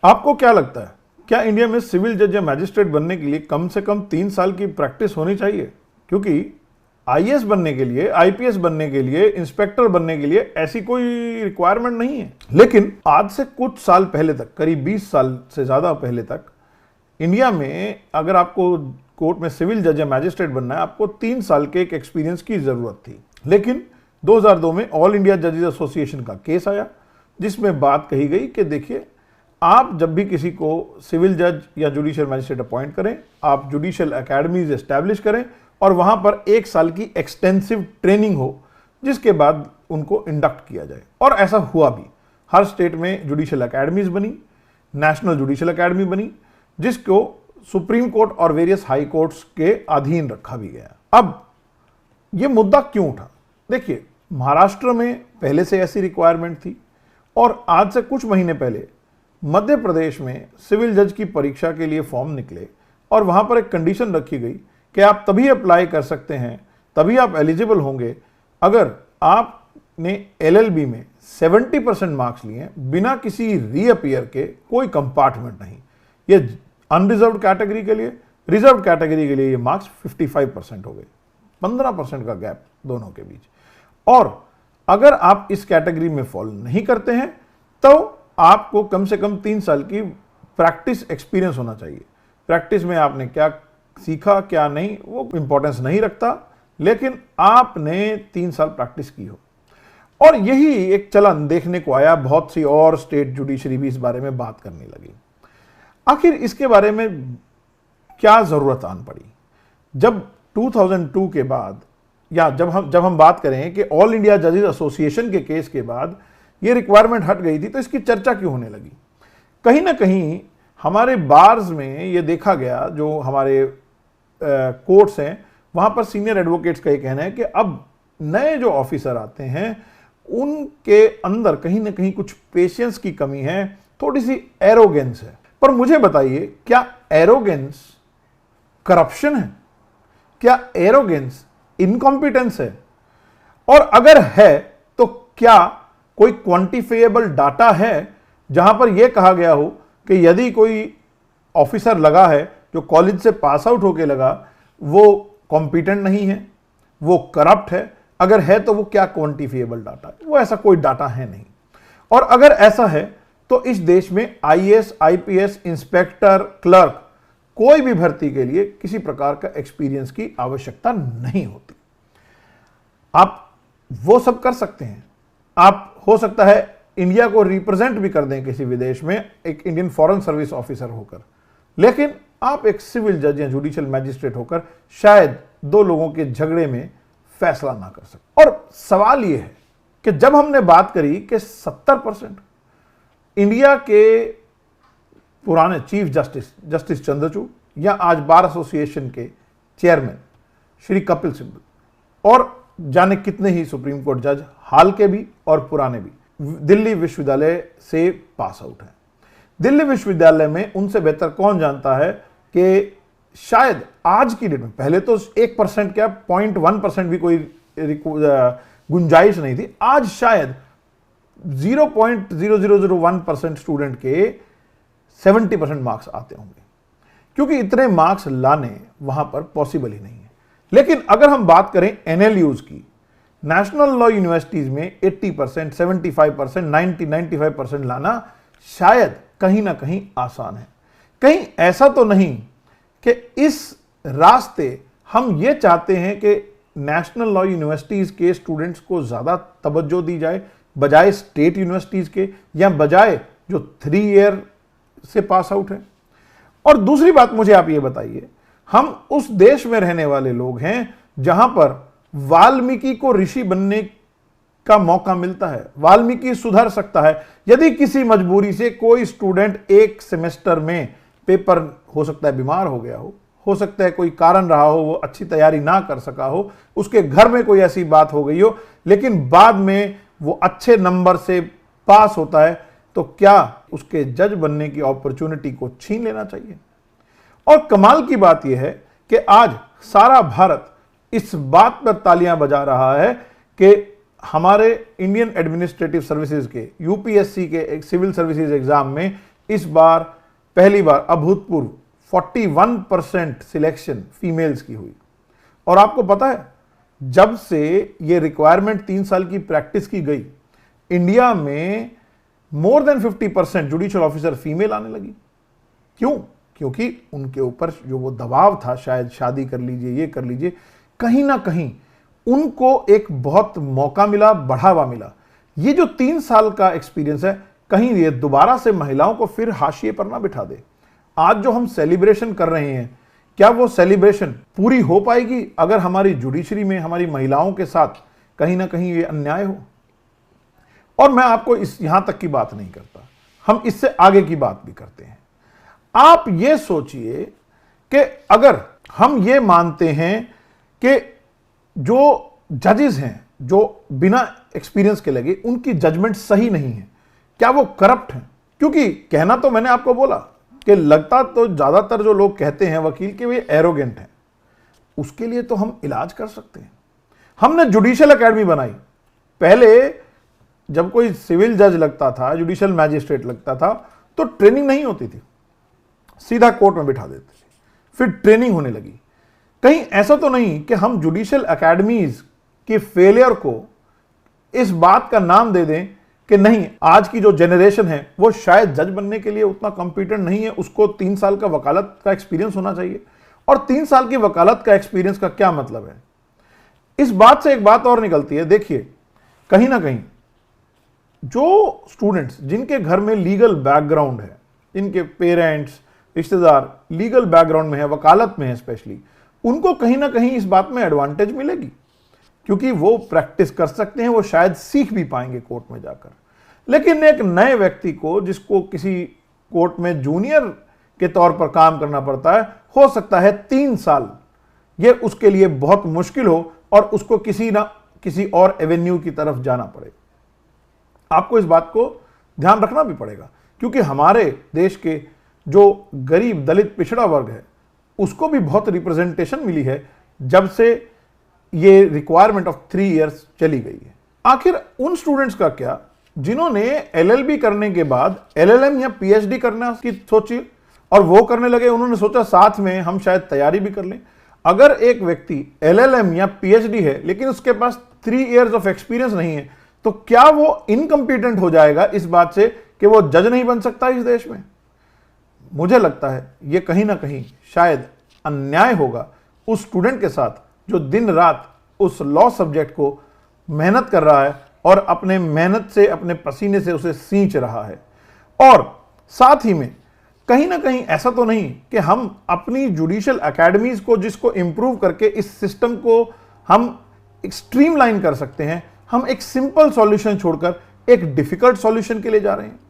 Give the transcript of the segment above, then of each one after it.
आपको क्या लगता है, क्या इंडिया में सिविल जज या मैजिस्ट्रेट बनने के लिए कम से कम 3 साल की प्रैक्टिस होनी चाहिए? क्योंकि आईएएस बनने के लिए, आईपीएस बनने के लिए, इंस्पेक्टर बनने के लिए ऐसी कोई रिक्वायरमेंट नहीं है। लेकिन आज से कुछ साल पहले तक, करीब 20 साल से ज्यादा पहले तक, इंडिया में अगर आपको कोर्ट में सिविल जज या मैजिस्ट्रेट बनना है, आपको 3 साल के एक एक्सपीरियंस की जरूरत थी। लेकिन 2002 में ऑल इंडिया जजेस एसोसिएशन का केस आया, जिसमें बात कही गई कि देखिए, आप जब भी किसी को सिविल जज या जुडिशियल मैजिस्ट्रेट अपॉइंट करें, आप जुडिशियल एकेडमीज एस्टैब्लिश करें और वहां पर 1 साल की एक्सटेंसिव ट्रेनिंग हो, जिसके बाद उनको इंडक्ट किया जाए। और ऐसा हुआ भी। हर स्टेट में जुडिशियल एकेडमीज बनी, नेशनल जुडिशियल एकेडमी बनी, जिसको सुप्रीम कोर्ट और वेरियस हाई कोर्ट्स के अधीन रखा भी गया। अब यह मुद्दा क्यों उठा? देखिए, महाराष्ट्र में पहले से ऐसी रिक्वायरमेंट थी और आज से कुछ महीने पहले मध्य प्रदेश में सिविल जज की परीक्षा के लिए फॉर्म निकले और वहां पर एक कंडीशन रखी गई कि आप तभी अप्लाई कर सकते हैं, तभी आप एलिजिबल होंगे अगर आपने एलएलबी में 70% मार्क्स लिए बिना किसी रीअपियर के, कोई कंपार्टमेंट नहीं। ये अनरिजर्व्ड कैटेगरी के लिए, रिजर्व्ड कैटेगरी के लिए ये मार्क्स 55% हो गए, 15% का गैप दोनों के बीच। और अगर आप इस कैटेगरी में फॉल नहीं करते हैं तो आपको कम से कम 3 साल की प्रैक्टिस एक्सपीरियंस होना चाहिए। प्रैक्टिस में आपने क्या सीखा क्या नहीं वो इंपॉर्टेंस नहीं रखता, लेकिन आपने 3 साल प्रैक्टिस की हो। और यही एक चलन देखने को आया, बहुत सी और स्टेट जुडिशरी भी इस बारे में बात करने लगी। आखिर इसके बारे में क्या जरूरत आन पड़ी? जब 2002 के बाद, या जब हम बात करें कि ऑल इंडिया जजेस एसोसिएशन के केस के बाद ये रिक्वायरमेंट हट गई थी, तो इसकी चर्चा क्यों होने लगी? कहीं ना कहीं हमारे बार्स में ये देखा गया, जो हमारे कोर्ट्स हैं वहां पर सीनियर एडवोकेट्स का ये कहना है कि अब नए जो ऑफिसर आते हैं उनके अंदर कहीं ना कहीं कुछ पेशेंस की कमी है, थोड़ी सी एरोगेंस है। पर मुझे बताइए, क्या एरोगेंस करप्शन है? क्या एरोगेंस इनकॉम्पिटेंस है? और अगर है तो क्या कोई क्वांटिफाइएबल डाटा है जहां पर यह कहा गया हो कि यदि कोई ऑफिसर लगा है जो कॉलेज से पास आउट होके लगा, वो कॉम्पिटेंट नहीं है, वो करप्ट है? अगर है तो वो क्या क्वांटिफाइएबल डाटा है? वो ऐसा कोई डाटा है नहीं। और अगर ऐसा है तो इस देश में आईएएस, आईपीएस, इंस्पेक्टर, क्लर्क, कोई भी भर्ती के लिए किसी प्रकार का एक्सपीरियंस की आवश्यकता नहीं होती। आप वो सब कर सकते हैं। आप हो सकता है इंडिया को रिप्रेजेंट भी कर दें किसी विदेश में, एक इंडियन फॉरेन सर्विस ऑफिसर होकर, लेकिन आप एक सिविल जज या जुडिशियल मैजिस्ट्रेट होकर शायद 2 लोगों के झगड़े में फैसला ना कर सके। और सवाल यह है कि जब हमने बात करी कि 70% इंडिया के पुराने चीफ जस्टिस चंद्रचूड़ या आज बार एसोसिएशन के चेयरमैन श्री कपिल सिब्बल और जाने कितने ही सुप्रीम कोर्ट जज, हाल के भी और पुराने भी, दिल्ली विश्वविद्यालय से पास आउट हैं। दिल्ली विश्वविद्यालय में उनसे बेहतर कौन जानता है कि शायद आज की डेट में, पहले तो 1% क्या 0.1% भी कोई गुंजाइश नहीं थी, आज शायद 0.0001% स्टूडेंट के 70% मार्क्स आते होंगे, क्योंकि इतने मार्क्स लाने वहां पर पॉसिबल ही नहीं है। लेकिन अगर हम बात करें एनएलयूज की, नेशनल लॉ यूनिवर्सिटीज में 80%, 75%, 95% लाना शायद कहीं ना कहीं आसान है। कहीं ऐसा तो नहीं कि इस रास्ते हम ये चाहते हैं कि नेशनल लॉ यूनिवर्सिटीज के स्टूडेंट्स को ज्यादा तवज्जो दी जाए बजाय स्टेट यूनिवर्सिटीज के, या बजाय जो 3 ईयर से पास आउट है? और दूसरी बात मुझे आप ये बताइए, हम उस देश में रहने वाले लोग हैं जहां पर वाल्मीकि को ऋषि बनने का मौका मिलता है, वाल्मीकि सुधर सकता है। यदि किसी मजबूरी से कोई स्टूडेंट एक सेमेस्टर में पेपर, हो सकता है बीमार हो गया हो सकता है कोई कारण रहा हो, वो अच्छी तैयारी ना कर सका हो, उसके घर में कोई ऐसी बात हो गई हो, लेकिन बाद में वो अच्छे नंबर से पास होता है, तो क्या उसके जज बनने की अपॉर्चुनिटी को छीन लेना चाहिए? और कमाल की बात यह है कि आज सारा भारत इस बात पर तालियां बजा रहा है कि हमारे इंडियन एडमिनिस्ट्रेटिव सर्विसेज के, यूपीएससी के एक सिविल सर्विसेज एग्जाम में इस बार पहली बार अभूतपूर्व 41% सिलेक्शन फीमेल्स की हुई। और आपको पता है, जब से ये रिक्वायरमेंट 3 साल की प्रैक्टिस की गई, इंडिया में more than 50% judicial officer female आने लगी। क्यों? क्योंकि उनके ऊपर जो वो दबाव था, शायद शादी कर लीजिए, ये कर लीजिए, कहीं ना कहीं उनको एक बहुत मौका मिला, बढ़ावा मिला। ये जो 3 साल का एक्सपीरियंस है, कहीं ये दोबारा से महिलाओं को फिर हाशिए पर ना बिठा दे। आज जो हम सेलिब्रेशन कर रहे हैं, क्या वो सेलिब्रेशन पूरी हो पाएगी अगर हमारी जुडिशरी में हमारी महिलाओं के साथ कहीं ना कहीं ये अन्याय हो? और मैं आपको इस यहां तक की बात नहीं करता, हम इससे आगे की बात भी करते हैं। आप ये सोचिए कि अगर हम ये मानते हैं कि जो जजेस हैं, जो बिना एक्सपीरियंस के लगे, उनकी जजमेंट सही नहीं है, क्या वो करप्ट हैं? क्योंकि कहना तो मैंने आपको बोला कि लगता तो ज्यादातर जो लोग कहते हैं वकील के वे एरोगेंट हैं। उसके लिए तो हम इलाज कर सकते हैं। हमने जुडिशियल एकेडमी बनाई। पहले जब कोई सिविल जज लगता था, जुडिशियल मैजिस्ट्रेट लगता था, तो ट्रेनिंग नहीं होती थी, सीधा कोर्ट में बिठा देते थे, फिर ट्रेनिंग होने लगी। कहीं ऐसा तो नहीं कि हम जुडिशियल एकेडमीज के फेलियर को इस बात का नाम दे दें कि नहीं, आज की जो जनरेशन है वो शायद जज बनने के लिए उतना कॉम्पिटेंट नहीं है, उसको 3 साल का वकालत का एक्सपीरियंस होना चाहिए। और 3 साल की वकालत का एक्सपीरियंस का क्या मतलब है? इस बात से एक बात और निकलती है। देखिए, कहीं ना कहीं जो स्टूडेंट्स जिनके घर में लीगल बैकग्राउंड है, जिनके पेरेंट्स, रिश्तेदार लीगल बैकग्राउंड में है, वकालत में है स्पेशली, उनको कहीं ना कहीं इस बात में एडवांटेज मिलेगी, क्योंकि वो प्रैक्टिस कर सकते हैं, वो शायद सीख भी पाएंगे कोर्ट में जाकर। लेकिन एक नए व्यक्ति को, जिसको किसी कोर्ट में जूनियर के तौर पर काम करना पड़ता है, हो सकता है 3 साल ये उसके लिए बहुत मुश्किल हो और उसको किसी ना किसी और एवेन्यू की तरफ जाना पड़े। आपको इस बात को ध्यान रखना भी पड़ेगा, क्योंकि हमारे देश के जो गरीब, दलित, पिछड़ा वर्ग है, उसको भी बहुत रिप्रेजेंटेशन मिली है जब से ये रिक्वायरमेंट ऑफ 3 इयर्स चली गई है। आखिर उन स्टूडेंट्स का क्या जिन्होंने एलएलबी करने के बाद एलएलएम या पीएचडी करना की सोची और वो करने लगे? उन्होंने सोचा साथ में हम शायद तैयारी भी कर लें। अगर एक व्यक्ति एलएलएम या पीएचडी है लेकिन उसके पास 3 इयर्स ऑफ एक्सपीरियंस नहीं है, तो क्या वो इनकम्पिटेंट हो जाएगा इस बात से कि वो जज नहीं बन सकता इस देश में? मुझे लगता है ये कहीं ना कहीं शायद अन्याय होगा उस स्टूडेंट के साथ जो दिन रात उस लॉ सब्जेक्ट को मेहनत कर रहा है और अपने मेहनत से, अपने पसीने से उसे सींच रहा है। और साथ ही में कहीं ना कहीं ऐसा तो नहीं कि हम अपनी जुडिशियल एकेडमीज को, जिसको इंप्रूव करके इस सिस्टम को हम स्ट्रीमलाइन कर सकते हैं, हम एक सिंपल सॉल्यूशन छोड़कर एक डिफिकल्ट सॉल्यूशन के लिए जा रहे हैं।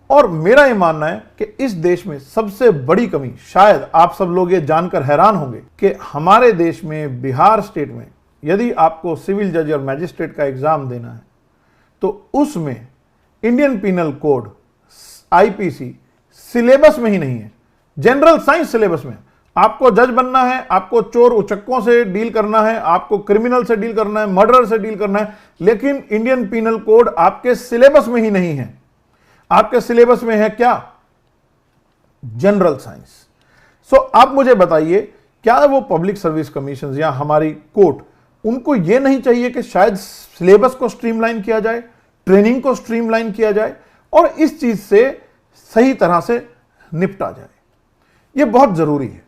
और मेरा यह मानना है कि इस देश में सबसे बड़ी कमी, शायद आप सब लोग ये जानकर हैरान होंगे कि हमारे देश में, बिहार स्टेट में, यदि आपको सिविल जज और मैजिस्ट्रेट का एग्जाम देना है तो उसमें Indian penal code, IPC syllabus में ही नहीं है। जनरल साइंस सिलेबस में आपको जज बनना है, आपको चोर उचक्कों से डील करना है, आपको क्रिमिनल से डील करना है, मर्डर से डील करना है, लेकिन इंडियन पिनल कोड आपके सिलेबस में ही नहीं है। आपके सिलेबस में है क्या? General science. सो आप मुझे बताइए, क्या वो पब्लिक सर्विस कमीशन या हमारी कोर्ट, उनको ये नहीं चाहिए कि शायद सिलेबस को स्ट्रीमलाइन किया जाए, ट्रेनिंग को स्ट्रीमलाइन किया जाए और इस चीज से सही तरह से निपटा जाए? ये बहुत जरूरी है।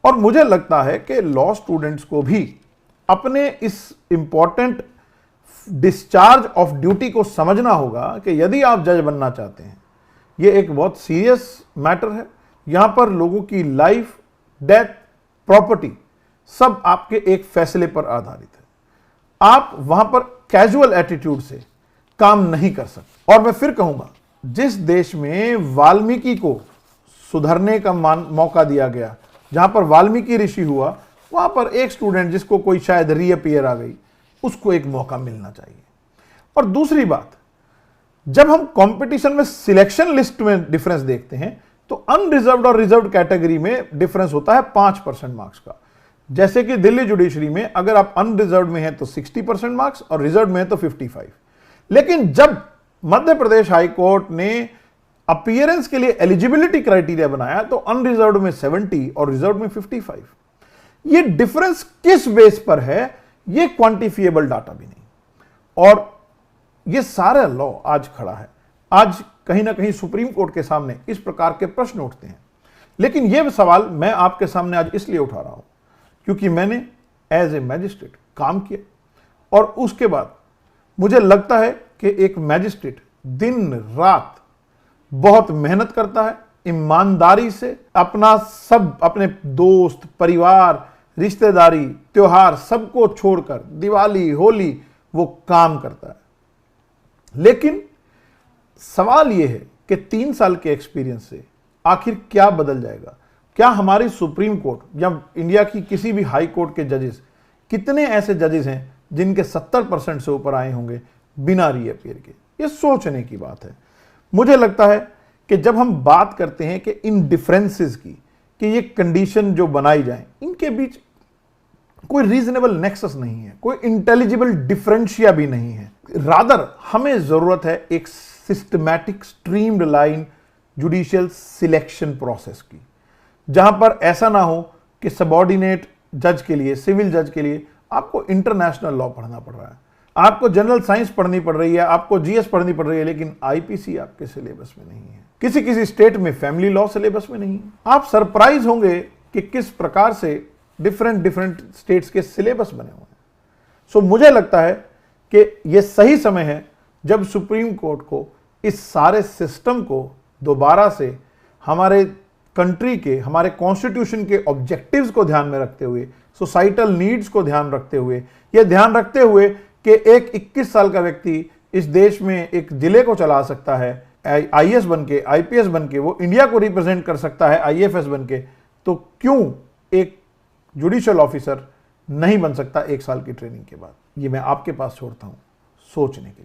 और मुझे लगता है कि लॉ स्टूडेंट्स को भी अपने इस इंपॉर्टेंट डिस्चार्ज ऑफ ड्यूटी को समझना होगा कि यदि आप जज बनना चाहते हैं, ये एक बहुत सीरियस मैटर है। यहां पर लोगों की लाइफ, डेथ, प्रॉपर्टी सब आपके एक फैसले पर आधारित है। आप वहां पर कैजुअल एटीट्यूड से काम नहीं कर सकते। और मैं फिर कहूंगा, जिस देश में वाल्मीकि को सुधरने का मौका दिया गया, जहां पर वाल्मीकि ऋषि हुआ, वहां पर एक स्टूडेंट जिसको कोई शायद रीअपीयर आ गई, उसको एक मौका मिलना चाहिए। और दूसरी बात, जब हम कंपटीशन में सिलेक्शन लिस्ट में डिफरेंस देखते हैं तो अनरिजर्व्ड और रिजर्व्ड कैटेगरी में डिफरेंस होता है 5% मार्क्स का। जैसे कि दिल्ली जुडिशरी में अगर आप अनरिजर्व्ड में हैं तो 60% मार्क्स और रिजर्व में है तो 55। लेकिन जब मध्य प्रदेश हाई कोर्ट ने अपीयरेंस के लिए एलिजिबिलिटी क्राइटेरिया बनाया तो अनरिजर्व्ड में 70 और रिजर्व में 55। ये डिफरेंस किस बेस पर है, ये क्वांटिफिएबल डाटा भी नहीं। और ये सारा लॉ आज खड़ा है। आज कहीं ना कहीं सुप्रीम कोर्ट के सामने इस प्रकार के प्रश्न उठते हैं। लेकिन यह सवाल मैं आपके सामने आज इसलिए उठा रहा हूं क्योंकि मैंने एज ए मैजिस्ट्रेट काम किया और उसके बाद मुझे लगता है कि एक मैजिस्ट्रेट दिन रात बहुत मेहनत करता है, ईमानदारी से अपने दोस्त, परिवार, रिश्तेदारी, त्योहार सबको छोड़कर दिवाली, होली वो काम करता है। लेकिन सवाल यह है कि 3 साल के एक्सपीरियंस से आखिर क्या बदल जाएगा? क्या हमारी सुप्रीम कोर्ट या इंडिया की किसी भी हाई कोर्ट के जजेस, कितने ऐसे जजेस हैं जिनके 70% से ऊपर आए होंगे बिना रीअपीयर के? ये सोचने की बात है। मुझे लगता है कि जब हम बात करते हैं कि इन डिफरेंसेस की, कि ये कंडीशन जो बनाई जाए, इनके बीच कोई रीजनेबल नेक्सस नहीं है, कोई इंटेलिजिबल डिफरेंशिया भी नहीं है। रादर हमें जरूरत है एक systematic streamed line judicial selection process की, जहां पर ऐसा ना हो कि सबऑर्डिनेट जज के लिए, सिविल जज के लिए आपको इंटरनेशनल लॉ पढ़ना पड़ रहा है, आपको जनरल साइंस पढ़नी पड़ रही है, आपको जीएस पढ़नी पड़ रही है, लेकिन आईपीसी आपके सिलेबस में नहीं है। किसी किसी स्टेट में फैमिली लॉ सिलेबस में नहीं है। आप सरप्राइज होंगे कि किस प्रकार से डिफरेंट स्टेट्स के सिलेबस बने हुए हैं। सो मुझे लगता है कि यह सही समय है जब सुप्रीम कोर्ट को इस सारे सिस्टम को दोबारा से हमारे कंट्री के, हमारे कॉन्स्टिट्यूशन के ऑब्जेक्टिव्स को ध्यान में रखते हुए, सोसाइटल नीड्स को ध्यान रखते हुए, यह ध्यान रखते हुए कि एक 21 साल का व्यक्ति इस देश में एक जिले को चला सकता है, आईएएस बनके, आईपीएस बनके, वो इंडिया को रिप्रेजेंट कर सकता है आईएफएस बनके, तो क्यों एक जुडिशियल ऑफिसर नहीं बन सकता 1 साल की ट्रेनिंग के बाद? ये मैं आपके पास छोड़ता हूं सोचने के लिए।